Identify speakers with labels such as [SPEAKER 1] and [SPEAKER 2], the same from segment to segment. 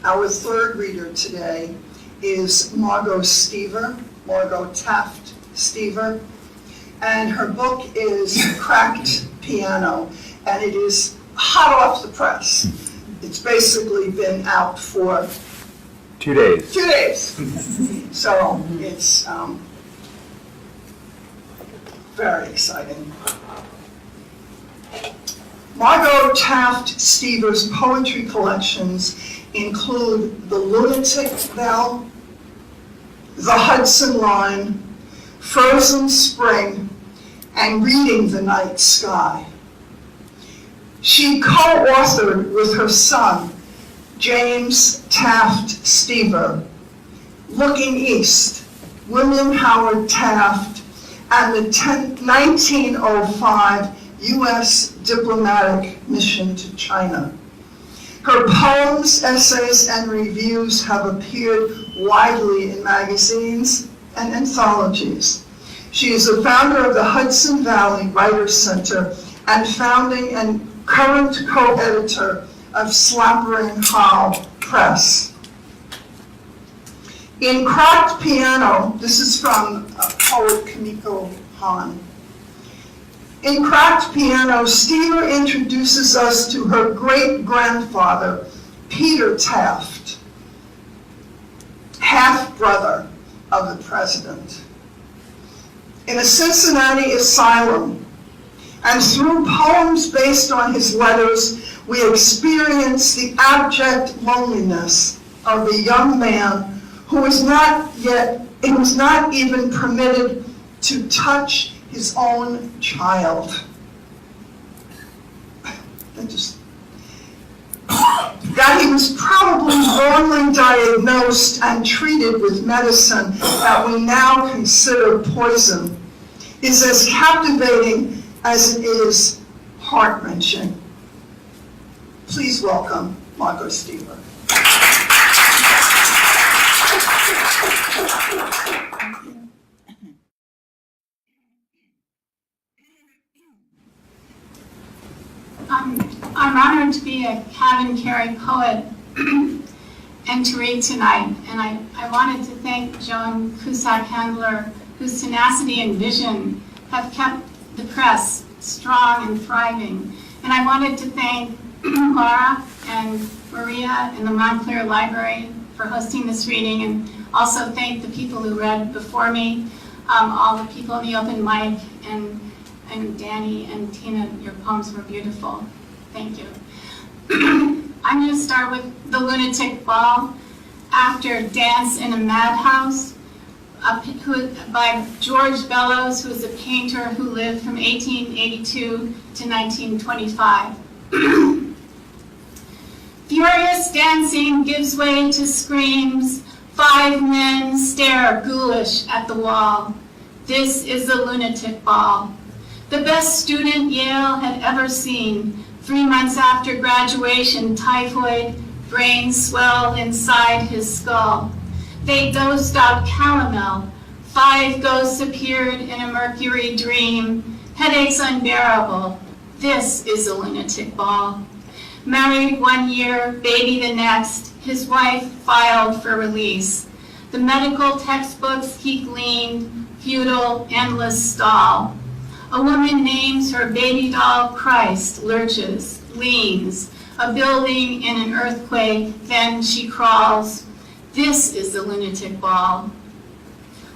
[SPEAKER 1] Our third reader today is Margo Taft Stever, and her book is Cracked Piano, and it is hot off the press. It's basically been out for
[SPEAKER 2] 2 days.
[SPEAKER 1] 2 days. So it's very exciting. Margo Taft Stever's poetry collections include The Lunatic Bomb, The Hudson Line, Frozen Spring, and Reading the Night Sky. She co-authored with her son, James Taft Stever, Looking East, William Howard Taft, and the 1905 U.S. diplomatic mission to China. Her poems, essays, and reviews have appeared widely in magazines and anthologies. She is the founder of the Hudson Valley Writers Center and founding and current co-editor of CavanKerry Press. In Cracked Piano, this is from poet Kimiko Han. In Cracked Piano, Stever introduces us to her great-grandfather, Peter Taft, half-brother of the president. In a Cincinnati asylum, and through poems based on his letters, we experience the abject loneliness of a young man who was not even permitted to touch his own child. That he was probably wrongly diagnosed and treated with medicine that we now consider poison is as captivating as it is heart-wrenching. Please welcome Margo Stever.
[SPEAKER 3] I'm honored to be a CavanKerry poet and to read tonight. And I wanted to thank Joan Cusack-Handler, whose tenacity and vision have kept the press strong and thriving. And I wanted to thank Laura and Maria in the Montclair Library for hosting this reading, and also thank the people who read before me, all the people in the open mic, and Danny and Tina, your poems were beautiful. Thank you. I'm going to start with The Lunatic Ball, after Dance in a Madhouse, by George Bellows, who is a painter who lived from 1882 to 1925. Furious dancing gives way to screams. 5 men stare ghoulish at the wall. This is the lunatic ball. The best student Yale had ever seen. 3 months after graduation, typhoid, brain swelled inside his skull. They dosed out calomel. 5 ghosts appeared in a mercury dream. Headaches unbearable. This is a lunatic ball. Married 1 year, baby the next. His wife filed for release. The medical textbooks he gleaned, futile, endless stall. A woman names her baby doll Christ, lurches, leans. A building in an earthquake, then she crawls. This is the lunatic ball.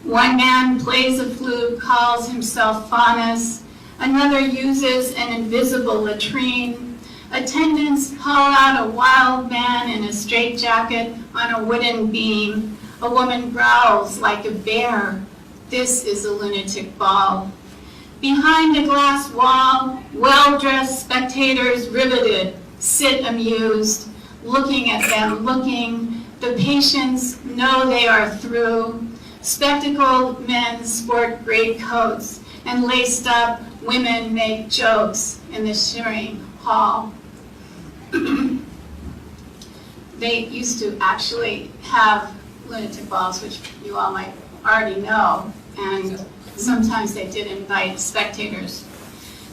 [SPEAKER 3] 1 man plays a flute, calls himself Faunus. Another uses an invisible latrine. Attendants haul out a wild man in a straitjacket on a wooden beam. A woman growls like a bear. This is a lunatic ball. Behind a glass wall, well-dressed spectators riveted sit amused, looking at them, looking. The patients know they are through. Spectacled men sport great coats, and laced up women make jokes in the shimmering hall. They used to actually have lunatic balls, which you all might already know, and sometimes they did invite spectators.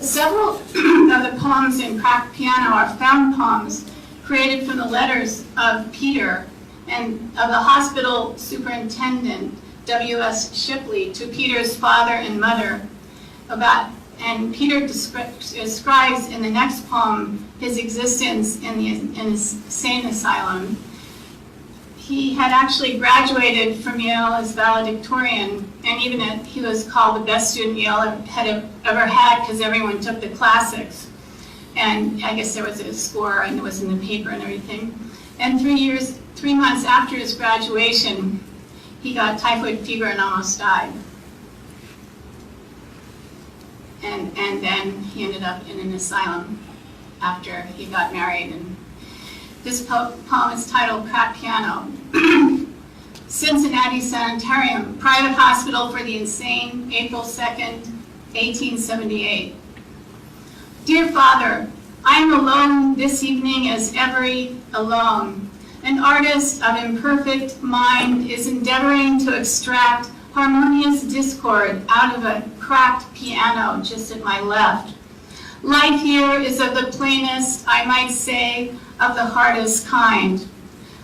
[SPEAKER 3] Several of the poems in Cracked Piano are found poems created from the letters of Peter and of the hospital superintendent, W.S. Shipley, to Peter's father and mother and Peter describes in the next poem his existence in the insane asylum. He had actually graduated from Yale as valedictorian, and even he was called the best student Yale had ever had because everyone took the classics. And I guess there was a score and it was in the paper and everything. And 3 months after his graduation, he got typhoid fever and almost died. And then he ended up in an asylum after he got married. And this poem is titled Crack Piano. Cincinnati Sanitarium, private hospital for the insane, April 2nd, 1878. Dear Father, I am alone this evening as every alone. An artist of imperfect mind is endeavoring to extract harmonious discord out of a cracked piano just at my left. Life here is of the plainest, I might say, of the hardest kind.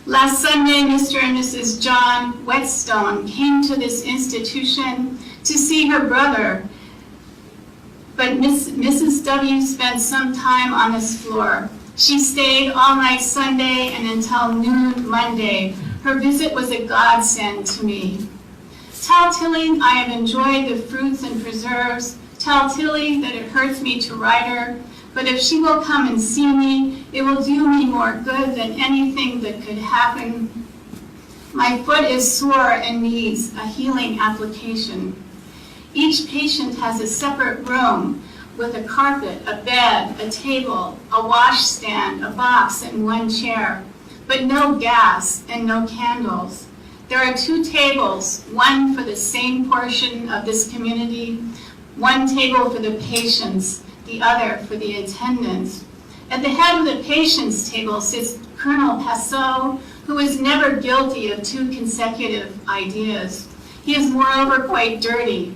[SPEAKER 3] Last Sunday, Mr. and Mrs. John Whetstone came to this institution to see her brother, but Mrs. W. spent some time on this floor. She stayed all night Sunday and until noon Monday. Her visit was a godsend to me. Tell Tilly I have enjoyed the fruits and preserves. Tell Tilly that it hurts me to write her, but if she will come and see me, it will do me more good than anything that could happen. My foot is sore and needs a healing application. Each patient has a separate room with a carpet, a bed, a table, a washstand, a box, and one chair, but no gas and no candles. There are 2 tables, one for the same portion of this community, one table for the patients, the other for the attendants. At the head of the patients' table sits Colonel Passot, who is never guilty of 2 consecutive ideas. He is moreover quite dirty.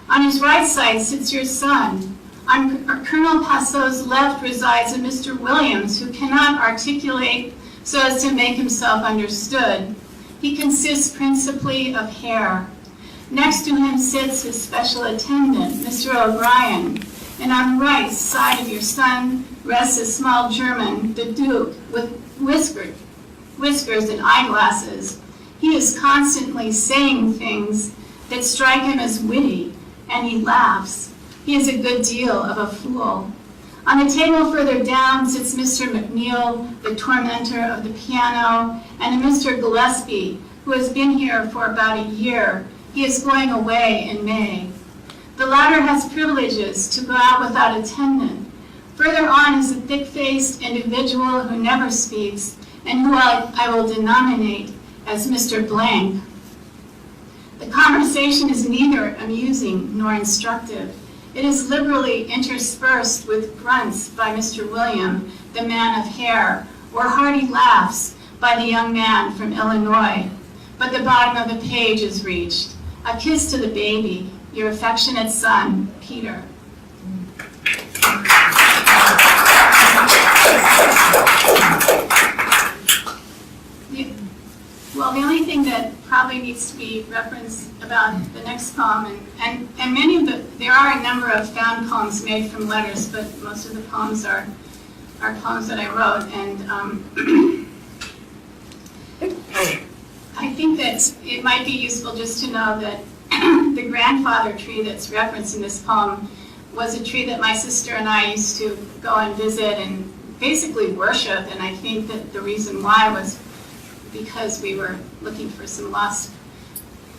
[SPEAKER 3] On his right side sits your son. On Colonel Passot's left resides a Mr. Williams, who cannot articulate so as to make himself understood. He consists principally of hair. Next to him sits his special attendant, Mr. O'Brien, and on the right side of your son rests a small German, the Duke, with whiskers and eyeglasses. He is constantly saying things that strike him as witty, and he laughs. He is a good deal of a fool. On the table further down sits Mr. McNeil, the tormentor of the piano, and a Mr. Gillespie, who has been here for about a year. He is going away in May. The latter has privileges to go out without attendant. Further on is a thick-faced individual who never speaks, and who I will denominate as Mr. Blank. The conversation is neither amusing nor instructive. It is liberally interspersed with grunts by Mr. William, the man of hair, or hearty laughs by the young man from Illinois. But the bottom of the page is reached. A kiss to the baby, your affectionate son, Peter. Well, the only thing that probably needs to be referenced about the next poem, and many of there are a number of found poems made from letters, but most of the poems are poems that I wrote, and I think that it might be useful just to know that the grandfather tree that's referenced in this poem was a tree that my sister and I used to go and visit and basically worship, and I think that the reason why was because we were looking for some lost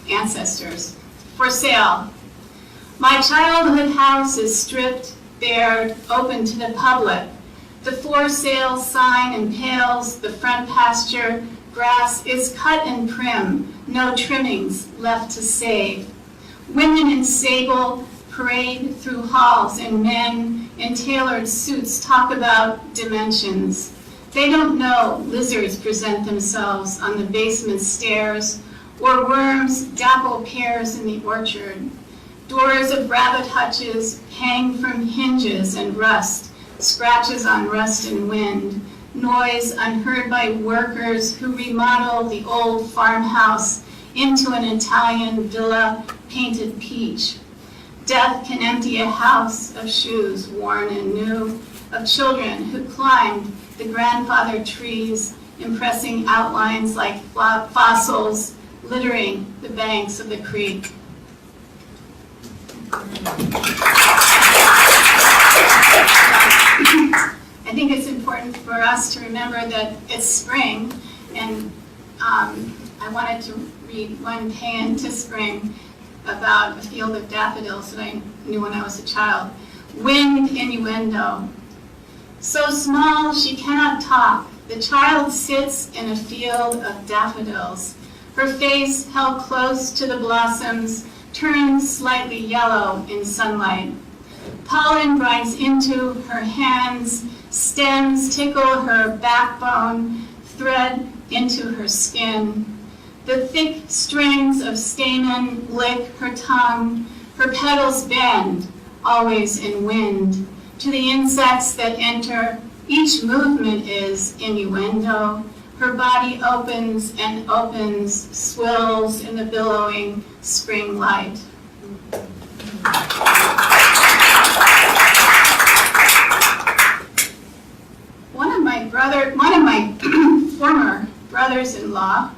[SPEAKER 3] ancestors. For sale. My childhood house is stripped, bared, open to the public. The for sale sign impales the front pasture. Grass is cut and prim, no trimmings left to save. Women in sable parade through halls, and men in tailored suits talk about dimensions. They don't know lizards present themselves on the basement stairs, or worms dapple pears in the orchard. Doors of rabbit hutches hang from hinges and rust, scratches on rust and wind. noise unheard by workers who remodel the old farmhouse into an Italian villa painted peach. Death can empty a house of shoes worn and new, of children who climbed the grandfather trees, impressing outlines like fossils littering the banks of the creek. I think it's important for us to remember that it's spring, and I wanted to read one paean to spring about a field of daffodils that I knew when I was a child. Wind innuendo. So small she cannot talk, the child sits in a field of daffodils. Her face, held close to the blossoms, turns slightly yellow in sunlight. Pollen grinds into her hands, stems tickle her backbone, thread into her skin. The thick strings of stamen lick her tongue, her petals bend, always in wind. To the insects that enter, each movement is innuendo. Her body opens and opens, swills in the billowing spring light. One of my former brothers-in-law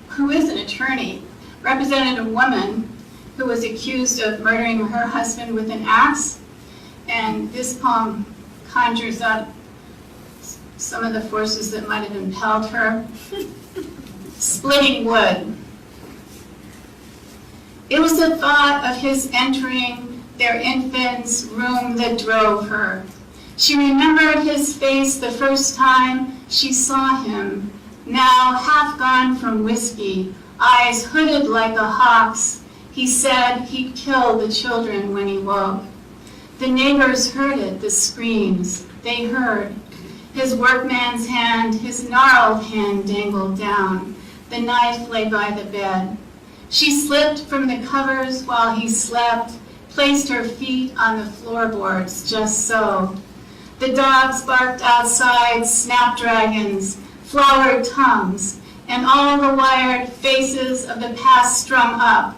[SPEAKER 3] who is an attorney, represented a woman who was accused of murdering her husband with an axe, and this poem conjures up some of the forces that might have impelled her. Splitting wood. It was the thought of his entering their infant's room that drove her. She remembered his face the first time she saw him, now half gone from whiskey, eyes hooded like a hawk's. He said he'd kill the children when he woke. The neighbors heard it, the screams. They heard. His workman's hand, his gnarled hand dangled down. The knife lay by the bed. She slipped from the covers while he slept, placed her feet on the floorboards, just so. The dogs barked outside, snapdragons, flowered tongues, and all the wired faces of the past strum up.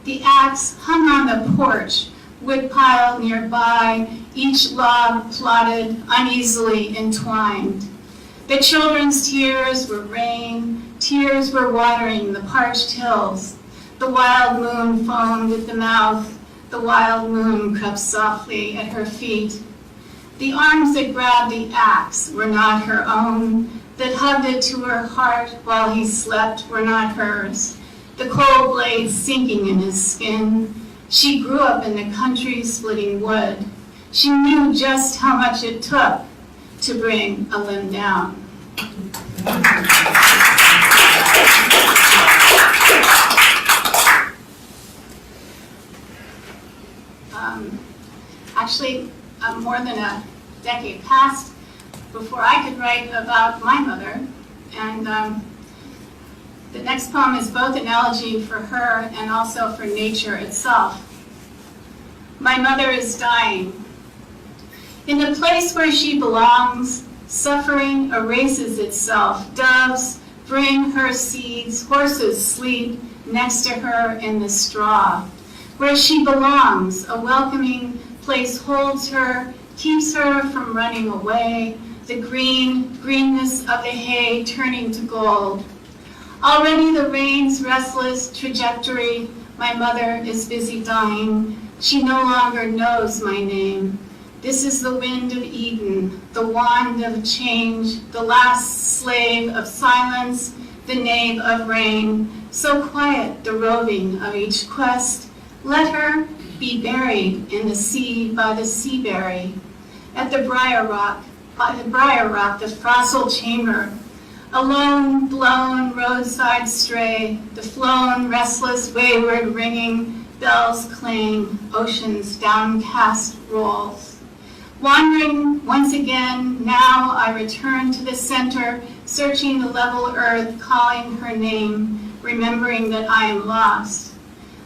[SPEAKER 3] The axe hung on the porch, wood pile nearby, each log plotted, uneasily entwined. The children's tears were rain, tears were watering the parched hills. The wild moon foamed at the mouth, the wild moon crept softly at her feet. The arms that grabbed the axe were not her own, that hugged it to her heart while he slept were not hers. The cold blade sinking in his skin. She grew up in the country splitting wood. She knew just how much it took to bring a limb down. Actually, more than a decade passed before I could write about my mother, and the next poem is both an elegy for her and also for nature itself. My mother is dying. In the place where she belongs, suffering erases itself. Doves bring her seeds, horses sleep next to her in the straw. Where she belongs, a welcoming place holds her, keeps her from running away, the greenness of the hay turning to gold. Already the rain's restless trajectory, my mother is busy dying. She no longer knows my name. This is the wind of Eden, the wand of change, the last slave of silence, the knave of rain. So quiet the roving of each quest. Let her be buried in the sea by the seaberry. At the briar rock, the fossil chamber, a lone, blown roadside stray, the flown, restless, wayward ringing, bells clang, ocean's downcast rolls. Wandering once again, now I return to the center, searching the level earth, calling her name, remembering that I am lost.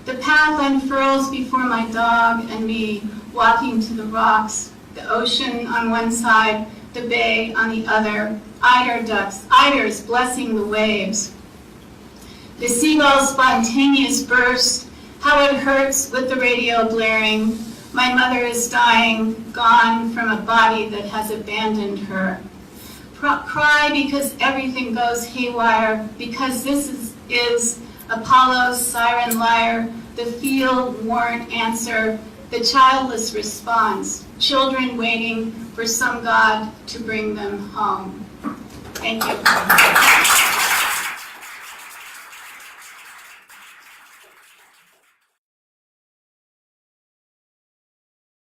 [SPEAKER 3] The path unfurls before my dog and me, walking to the rocks, the ocean on one side, the bay on the other, eiders blessing the waves. The seagull's spontaneous burst, how it hurts with the radio blaring. My mother is dying, gone from a body that has abandoned her. Cry because everything goes haywire, because this is Apollo's siren lyre, the field-worn answer, the childless response, children waiting for some God to bring them home. Thank you.